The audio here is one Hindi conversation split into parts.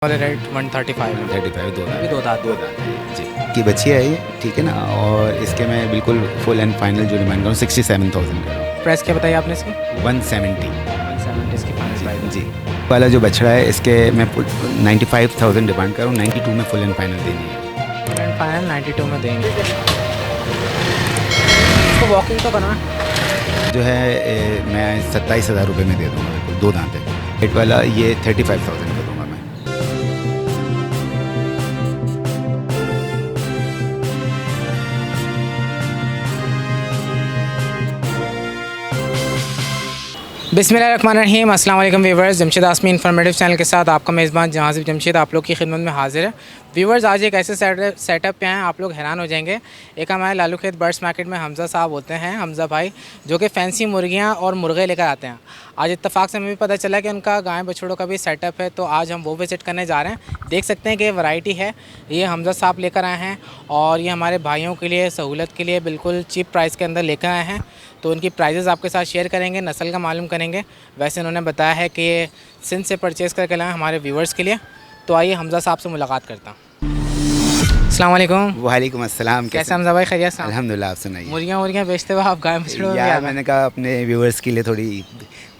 वाले रेट 135 है। 35 दो दांत अभी दो दांत दो दांत जी की बच्ची है ये, ठीक है ना। और इसके मैं बिल्कुल फुल एंड फाइनल जो डिमांड करूँ 67,000 कर रहा हूँ। प्राइस क्या बताइए आपने इसकी? 170 170 इसकी फाइनल प्राइस जी। वाला जो बछड़ा है इसके मैं 95,000 डिमांड कर रहा हूँ, 92 में फुल एंड फाइनल देनी है। है। फाइनल 92 में देंगे। इसको वॉकिंग तो करना जो है मैं 27,000 रुपये में दे दूँगा, बिल्कुल दो दांत है। रेट वाला ये 35,000 का दूँगा मैं। बिस्मिल्लाहिर्रहमानिर्रहीम। अस्सलाम वालेकुम व्यूवर्स, जमशेद आसमी इन्फॉर्मेटिव चैनल के साथ आपका मेज़बान जहाज़िब जमशेद आप लोग की खिदमत में हाजिर है। व्यूवर्स, आज एक ऐसे सेटअप पे हैं आप लोग हैरान हो जाएंगे। एक हमारे लालू खेत बर्ड्स मार्केट में हमज़ा साहब होते हैं, हमज़ा भाई, जो कि फैंसी मुर्गियाँ और मुर्गे लेकर आते हैं। आज इत्तफाक से हमें भी पता चला कि उनका गाय बछड़ों का भी सेटअप है, तो आज हम वो विज़िट करने जा रहे हैं। देख सकते हैं कि वैरायटी है, ये हमज़ा साहब लेकर आए हैं और ये हमारे भाइयों के लिए सहूलत के लिए बिल्कुल चीप प्राइस के अंदर लेकर आए हैं। तो उनकी प्राइजेज़ आपके साथ शेयर करेंगे, नस्ल का मालूम करेंगे। वैसे उन्होंने बताया है कि ये सिंध से परचेज़ करके लाए हमारे व्यूवर्स के लिए। तो आइए हमज़ा साहब से मुलाकात करता हूँ। अस्सलाम वालेकुम। वालेकुम अस्सलाम। कैसे हमज़ा भाई? खैरियत से? अल्हम्दुलिल्लाह। आप सुनाइए। मुर्गियाँ बेचते हुए आप गाय बछड़ों यार मैंने कहा अपने व्यूअर्स के लिए थोड़ी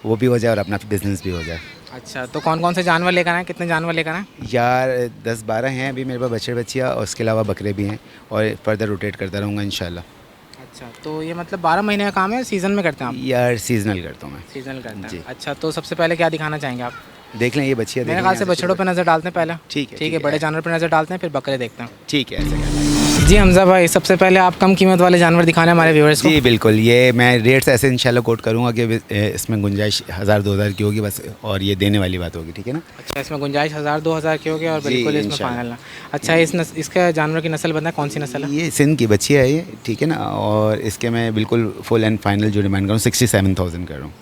वो भी हो जाए और अपना बिजनेस भी हो जाए। अच्छा, तो कौन कौन से जानवर लेकर आए? कितने जानवर लेकर आए? यार 10-12 हैं अभी मेरे पास बच्चे बच्चियाँ, और उसके अलावा बकरे भी हैं और फर्दर रोटेट करता रहूँगा इंशाल्लाह। अच्छा, तो ये मतलब 12 महीने का काम है, सीज़न में करते हैं आप? यार सीजनल करता हूँ मैं। सीज़नल करते जी। हैं। अच्छा, तो सबसे पहले क्या दिखाना चाहेंगे आप? देख लें ये बच्चियाँ, मेरे ख्याल से बछड़ों पे नज़र डालते हैं पहले। ठीक है बड़े जानवर पे नज़र डालते हैं, फिर बकरे देखते हैं। ठीक है ऐसे करना। जी हमज़ा भाई, सबसे पहले आप कम कीमत वाले जानवर दिखाने हमारे व्यूअर्स को। जी बिल्कुल, ये मैं रेट्स ऐसे इंशाल्लाह कोट करूँगा कि इसमें गुंजाइश 1,000-2,000 की होगी बस, और ये देने वाली बात होगी, ठीक है ना। अच्छा, इसमें गुंजाइश 1000-2000 की होगी और जी, बिल्कुल इसमें इंशाल्लाह। फाइनल ना। अच्छा, इसका जानवर की नस्ल बताएं, कौन सी नस्ल है? ये सिंध की बच्ची है ये, ठीक है ना। और इसके मैं बिल्कुल फुल एंड फाइनल जो डिमांड करूँ 67,000 कर रहा हूँ।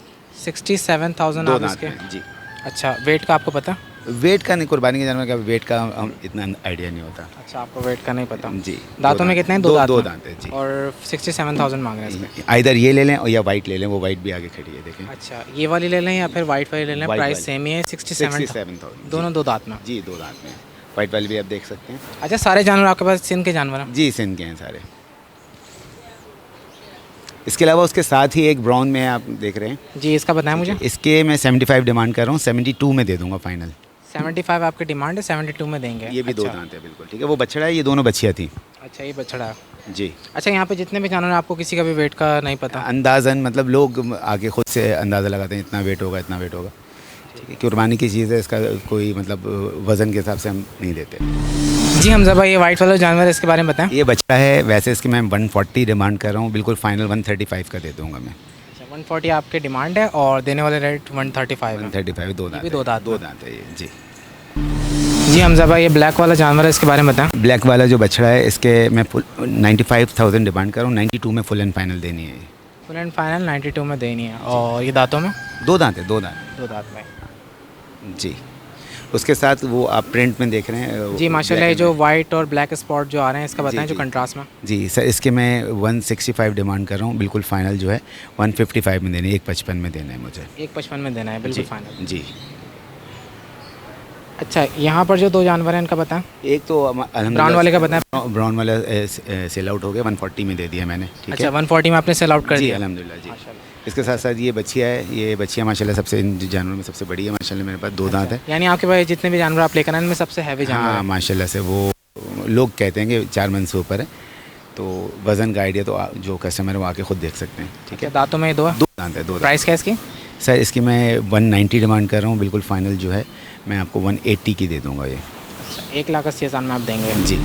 67,000 दो आप दांत इसके? में जी। अच्छा, वेट का आपको पता? वेट का नहीं, कुर्बानी के जानवर का वेट का हम इतना आइडिया नहीं होता। अच्छा, आपको वेट का नहीं पता। जी। दांतों में कितने हैं? दो दो में? दांत है जी। और 67,000 मांग रहे हैं इसमें। आइदर ये ले लें और या वाइट ले लें, वो वाइट भी आगे खड़ी है देखें। अच्छा, ये वाली ले लें या फिर वाइट वाली ले लें? White प्राइस वाली। सेम ही है, 67,000 67,000 दोनों दो दांत में। जी, दो दांत में। वाइट वाली भी आप देख सकते हैं। अच्छा, सारे जानवर आपके पास सिंध के जानवर हैं? जी सिंध के हैं सारे। इसके अलावा उसके साथ ही एक ब्राउन में आप देख रहे हैं। जी, इसका बताएं मुझे। इसके मैं 75 डिमांड कर रहा हूँ, 72 में दे दूंगा फाइनल। 75 आपकी डिमांड है, 72 में देंगे। ये भी दो अच्छा। दांत है बिल्कुल, ठीक है। वो बछड़ा है, ये दोनों बच्चियाँ थी अच्छा, ये बछड़ा है। जी। अच्छा, यहाँ पे जितने भी जानवर हैं आपको किसी का भी वेट का नहीं पता? अंदाज़न मतलब लोग आगे खुद से अंदाज़ा लगाते हैं इतना वेट होगा, इतना वेट होगा, ठीक है। कुर्बानी की चीज़ है, इसका कोई मतलब वज़न के हिसाब से हम नहीं देते। जी हमज़ा भाई, ये वाइट वाला जानवर है, इसके बारे में बताएं। ये बच्चा है, वैसे इसकी मैं 140 डिमांड कर रहा हूँ, बिल्कुल फाइनल 135 का दे दूँगा मैं। अच्छा, 140 आपके डिमांड है और देने वाले रेट 135 है। 135 दो दांत भी दो दांत दो दांत है ये जी। जी हमज़ा भाई, ये ब्लैक वाला जानवर है, इसके बारे में बताएं। ब्लैक वाला जो बछड़ा है इसके मैं 95,000 डिमांड कर रहा हूँ, 92 में फुल एंड फाइनल देनी है। फुल एंड फाइनल 92 में देनी है। और ये दांतों में? दो दांत है, दो दांत दो दांत में। जी। उसके साथ वो आप प्रिंट में देख रहे हैं जी माशाल्लाह, ये जो वाइट और ब्लैक स्पॉट जो आ रहे हैं, इसका बताएं जी, जो जी। कंट्रास्ट में। जी सर, इसके मैं 165 डिमांड कर रहा हूँ, बिल्कुल फाइनल जो है 155 में देनी है, 155 में देना है मुझे। 155 में देना है, बिल्कुल जी फाइनल। जी। अच्छा, यहाँ पर जो दो जानवर हैं इनका बताएं। एक तो ब्राउन वाले का बताएं। ब्राउन वाला सेल आउट हो गया, 140 में दे दिया मैंने, ठीक अच्छा, है। 140 में आपने सेल आउट कर जी दिया? अल्हम्दुलिल्लाह जी। माशाल्लाह। इसके साथ साथ ये बच्चियाँ है, ये बच्चियाँ माशाल्लाह सबसे इन जानवरों में सबसे बड़ी है माशाल्लाह, मेरे पास दो दांत है। यानी आपके पास जितने भी जानवर आप लेकर आए, इनमें सबसे हैवी जानवर हाँ है? माशाल्लाह से, वो लोग कहते हैं कि 4 मन से ऊपर है, तो वज़न का आइडिया तो जो कस्टमर है वो आके खुद देख सकते हैं, ठीक है। दांतों में ये दो है? दो दांत है, दो दांत। प्राइस क्या है इसकी? सर इसकी मैं 190 डिमांड कर रहा हूँ, बिल्कुल फाइनल जो है मैं आपको 180 की दे दूँगा ये। अच्छा, 1,80,000 में आप देंगे? जी।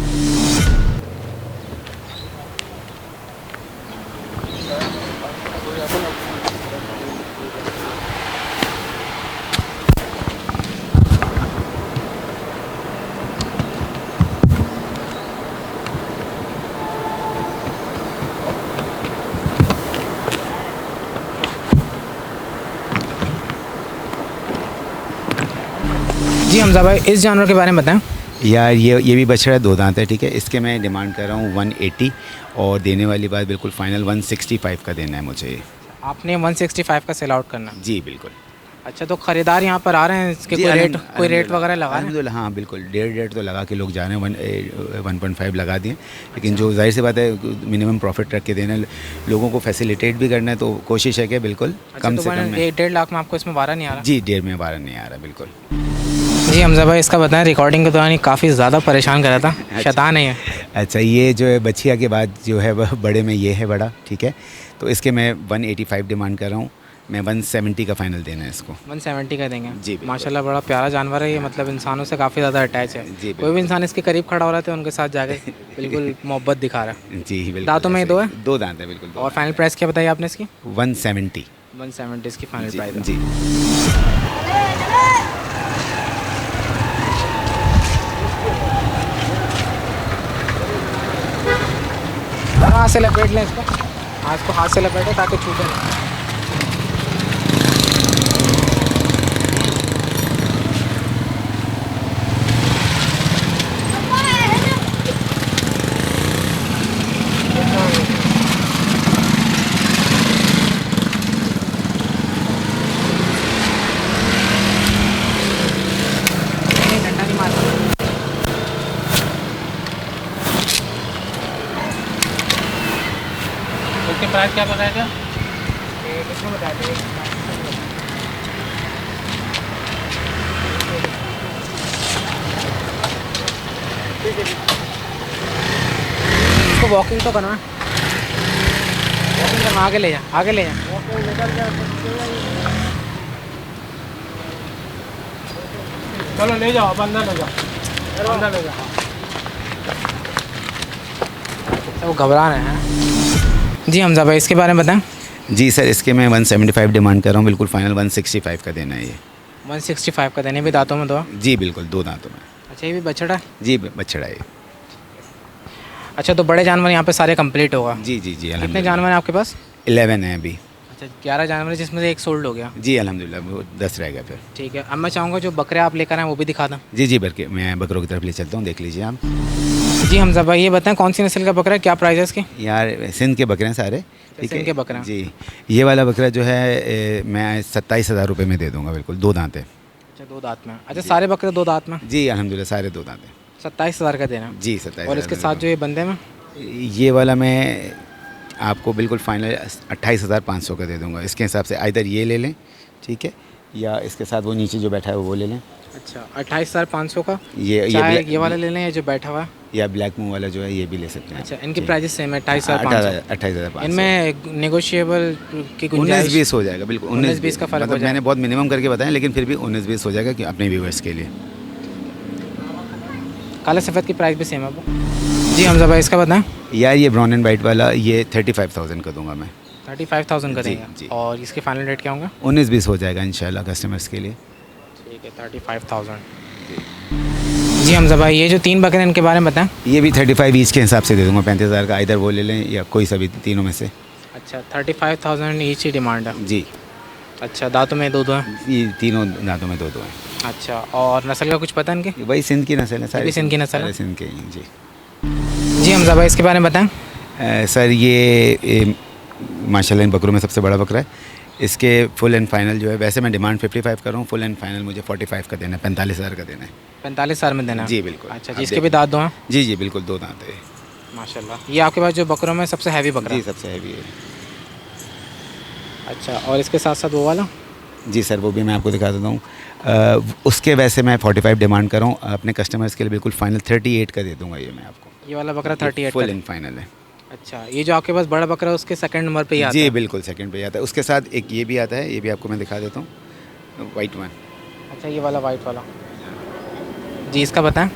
जी हमज़ा भाई, इस जानवर के बारे में बताएं। यार ये भी बछड़ा है, दो दांत है, ठीक है। इसके मैं डिमांड कर रहा हूँ 180, और देने वाली बात बिल्कुल फाइनल 165 का देना है मुझे ये। आपने 165 का सेल आउट करना है? जी बिल्कुल। अच्छा, तो ख़रीदार यहाँ पर आ रहे हैं, इसके जी, कोई रेट वगैरह लगा रहे हैं? अल्हम्दुलिल्लाह, हाँ बिल्कुल, 1.5 रेट तो लगा के लोग जा रहे हैं, 1.5 लगा दिए। लेकिन जो जाहिर सी बात है, मिनिमम प्रॉफिट रख के देना है, लोगों को फैसिलिटेट भी करना है, तो कोशिश है कि बिल्कुल कम से कम में। 1.5 लाख में आपको इसमें वारा नहीं आ रहा? जी, 1.5 में वारा नहीं आ रहा, बिल्कुल। जी हमजा भाई, इसका बताएं, रिकॉर्डिंग के दौरान ये काफ़ी ज़्यादा परेशान कर रहा था, शैतान है ये। अच्छा, ये जो है बछिया के बाद जो है वह बड़े में ये है बड़ा, ठीक है। तो इसके मैं 185 डिमांड कर रहा हूँ, मैं 170 का फाइनल देना है इसको। 170 का देंगे? जी, माशाल्लाह, बड़ा प्यारा जानवर है ये, मतलब इंसानों से काफ़ी ज़्यादा अटैच है। जी, कोई भी इंसान इसके करीब खड़ा हो रहा है तो उनके साथ जाके बिल्कुल मोहब्बत दिखा रहा है। जी बिल्कुल। दांतों में ही दो है? 2 दांत है, बिल्कुल। और फाइनल प्राइस क्या बताइए आपने इसकी? 170। 170 इसकी फाइनल जी, प्राइस है। जी। हाथ से लपेट लें इसको, हाथ को हाथ से लपेटें ताकि छूटे नहीं। डंडा नहीं मारना। उसके प्राइस क्या बताया था? कितने बताए थे? इसको वॉकिंग तो करना, वॉकिंग करना, आगे ले जा, आगे ले जा। चलो ले जाओ, अंदर ले जाओ, अंदर ले जाओ। वो घबरा रहे हैं। जी हमजा भाई, इसके बारे में बताएं। जी सर, इसके मैं 175 डिमांड कर रहा हूँ, बिल्कुल फाइनल 165 का देना है ये। 165 का देने भी दांतों में दो? जी बिल्कुल, 2 दांतों में। अच्छा, ये भी बछड़ा है? जी, बछड़ा है। अच्छा, तो बड़े जानवर यहाँ पे सारे कंप्लीट होगा? जी जी जी। कितने जानवर हैं आपके पास? 11 है अभी। अच्छा, 11 जानवर है, जिसमें से एक सोल्ड हो गया? जी अल्हम्दुलिल्लाह, वो 10 रह गया फिर। ठीक है, अब मैं चाहूँगा जो बकरे आप लेकर आए वो भी दिखा दें। जी जी, बल्कि मैं बकरों की तरफ ले चलता हूँ, देख लीजिए आप। जी हमजा भाई, ये बताएं कौन सी नस्ल का बकरा है, क्या प्राइस है इसकी? यार सिंध के बकरे हैं सारे, ठीक सिंध है। के बकरे हैं। जी, ये वाला बकरा जो है मैं 27,000 रुपये में दे दूँगा, बिल्कुल। 2 दांत है। अच्छा, 2 दांत में? अच्छा, सारे बकरे 2 दांत में? जी अल्हम्दुलिल्लाह, सारे 2 दांत हैं। 27,000 का देना? जी 27,000। और इसके साथ जो ये बंदे में? ये वाला मैं आपको बिल्कुल फाइनल 28,500 का दे दूँगा। इसके हिसाब से आइदर ये ले लें, ठीक है, या इसके साथ वो नीचे जो बैठा है वो ले लें। अच्छा, 28,500 का? ये ये वाला ले लें या जो बैठा हुआ है? या ब्लैक मूव वाला जो है ये भी ले सकते हैं। अच्छा, इनकी प्राइस सेम है 28,500? 28,500। इनमें नेगोशिएबल की गुंजाइश? 19-20 हो जाएगा, बिल्कुल 19-20 का फ़र्क हो मतलब जाएगा। मैंने बहुत मिनिमम करके बताया, लेकिन फिर भी 19-20 हो जाएगा कि अपने व्यूवर्स के लिए। काले सफ़ेद की प्राइस भी सेम है वो? जी हमजा भाई, इसका बताएं। यार ये ब्राउन एंड वाइट वाला ये 35,000 का दूंगा मैं। 35,000 का जी, देंगे? जी। और इसके फाइनल रेट क्या होंगे? 19-20 हो जाएगा इंशाल्लाह कस्टमर्स के लिए। ठीक है, 35,000। जी हमजा भाई, ये जो 3 बकरे हैं इनके बारे में बताएं। ये भी 35 ईच के हिसाब से दे दूँगा, 35,000 का, इधर वो ले लें या कोई सा भी तीनों में से। अच्छा, 35,000 ईच ही डिमांड है? जी। अच्छा, दांतों में 2-2 हैं? ये तीनों दांतों में 2-2 हैं। अच्छा, और नस्ल का कुछ पता है इनकी? वही सिंध की नस्ल है, सारे सिंध की नस्ल है? सारे सिंध के ही हैं, जी। जी हमजा भाई, इसके बारे में बताएं। सर ये माशाल्लाह इन बकरों में सबसे बड़ा बकरा है। इसके फुल एंड फाइनल जो है, वैसे मैं डिमांड 55 कर रहा हूँ, फुल एंड फाइनल मुझे 45 का देना है, 45,000 का देना है। 45,000 में देना है? जी बिल्कुल। अच्छा, आप जिसके भी दांत 2 हैं? जी जी बिल्कुल, 2 दांत है। माशाल्लाह, ये आपके पास जो बकरों में सबसे हैवी बकरा जी है? सबसे हैवी है। अच्छा, और इसके साथ साथ वो वाला? जी सर, वो भी मैं आपको दिखा देता हूँ। उसके वैसे मैं 45 डिमांड कर रहा हूँ, अपने कस्टमर्स के लिए बिल्कुल फाइनल 38 का दे दूँगा ये मैं आपको। ये वाला बकरा 38 फुल का? एंड फाइनल है। अच्छा, ये जो आपके पास बड़ा बकरा है उसके सेकंड नंबर पे ही आता जी है? बिल्कुल, सेकंड पे आता है। उसके साथ एक ये भी आता है, ये भी आपको मैं दिखा देता हूँ, वाइट वन। अच्छा, ये वाला वाइट वाला? जी, इसका बताएं।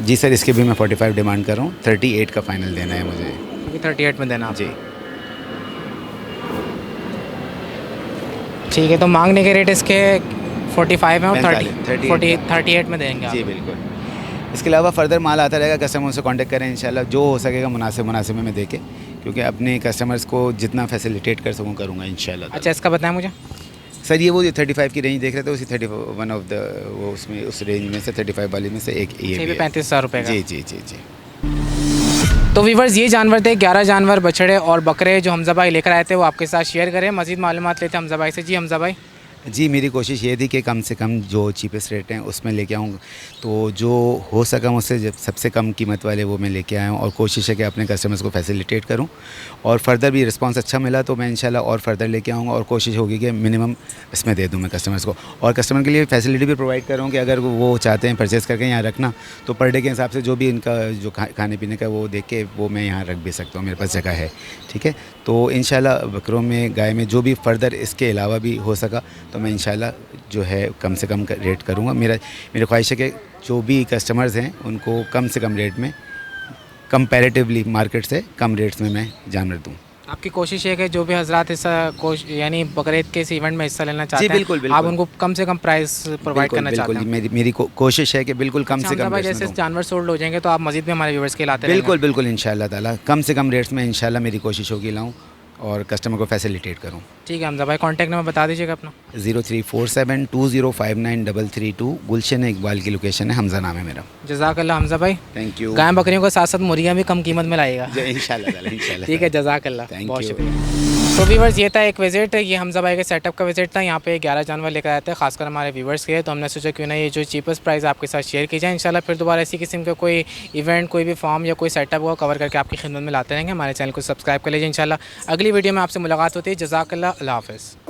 जी सर, इसके भी मैं 45 डिमांड कर रहा हूँ, 38 का फाइनल देना है मुझे। ये 38 में देना आप? जी ठीक है, तो मांगने के रेट इसके 45 है और 38 में देंगे आप? जी बिल्कुल। इसके अलावा फर्दर माल आता रहेगा, कस्टमर से कांटेक्ट करें इंशाल्लाह, जो हो सकेगा मुनासिब में देके, क्योंकि अपने कस्टमर्स को जितना फैसिलिटेट कर सकूँ करूँगा इंशाल्लाह। अच्छा, इसका बताएं मुझे। सर ये वो जो 35 की रेंज देख रहे थे, उसी 31 ऑफ द वो उसमें उस रेंज में से 35 वाली में से एक ये भी है। 35,000 रुपये का? जी जी जी जी। तो व्यूवर्स, ये जानवर थे 11 जानवर, बछड़े और बकरे जो हमजा भाई लेकर आए थे, वो आपके साथ शेयर करें। मज़ीद मालूमात लेते हैं हमजा भाई से। जी हमजा भाई, जी, मेरी कोशिश ये थी कि कम से कम जो चीपेस्ट रेट हैं उसमें लेके आऊँ, तो जो हो सका मुझसे जब सबसे कम कीमत वाले वो मैं लेके आया हूँ, और कोशिश है कि अपने कस्टमर्स को फैसिलिटेट करूँ, और फर्दर भी रिस्पांस अच्छा मिला तो मैं इंशाल्लाह और फर्दर लेके आऊँगा, और कोशिश होगी कि मिनिमम इसमें दे दूँ मैं कस्टमर्स को, और कस्टमर के लिए फैसिलिटी भी प्रोवाइड कर रहा हूँ कि अगर वो चाहते हैं परचेज़ करके यहाँ रखना, तो पर डे के हिसाब से जो भी इनका जो खाने पीने का वो देख के वो मैं यहाँ रख भी सकता हूँ, मेरे पास जगह है। ठीक है, तो इंशाल्लाह बकरों में, गाय में जो भी फर्दर इसके अलावा भी हो सका तो मैं इंशाल्लाह जो है कम से कम रेट करूँगा। मेरी ख्वाहिश है कि जो भी कस्टमर्स हैं उनको कम से कम रेट में, कंपैरेटिवली मार्केट से कम रेट्स में मैं जानवर दूँ। आपकी कोशिश है कि जो भी हजरात इस यानी बकरीद के इस इवेंट में हिस्सा लेना चाहते जी, हैं, बिल्कुल, बिल्कुल। आप उनको कम से कम प्राइस प्रोवाइड करना चाहते बिल्कुल, हैं। मेरी कोशिश है कि बिल्कुल कम से कम भाई रेट्स में जैसे दूँ। जानवर सोल्ड हो जाएंगे तो आप मजीद भी हमारे व्यूवर्स के लाते रहेंगे। बिल्कुल, बिल्कुल, इंशाल्लाह ताला कम से कम रेट्स में इंशाल्लाह मेरी कोशिश होगी लाऊँ और कस्टमर को फैसिलिटेट करूँ। ठीक है हमजा भाई, कॉन्टैक्ट नंबर बता दीजिएगा अपना। 0347205933 गुलशन इकबाल की लोकेशन है, हमजा नाम है मेरा। जज़ाकल्लाह हमजा भाई। Thank you. गाय बकरियों के साथ साथ मुर्गियाँ भी कम कीमत में लाएगा। इंशाल्लाह ताला, इंशाल्लाह। ठीक है, जज़ाकल्लाह, Thank बहुत you. शुक्रिया। तो व्यूवर्स, ये था एक विज़िट, ये हमजा भाई के सेटअप का विज़िट था। यहाँ पे 11 जानवर लेकर आए थे, खासकर हमारे व्यूवर्स के, तो हमने सोचा क्यों ना ये जो चीपेस्ट प्राइस आपके साथ शेयर की जाए। इंशाल्लाह फिर दोबारा इसी किस्म का कोई इवेंट, कोई भी फॉर्म या कोई सेटअप को कवर करके आपकी खिदमत में लाते रहेंगे। हमारे चैनल को सब्सक्राइब कर लीजिए। इंशाल्लाह अगली वीडियो में आपसे मुलाकात होती है। जज़ाकल्लाह, अल्लाह हाफ़िज़।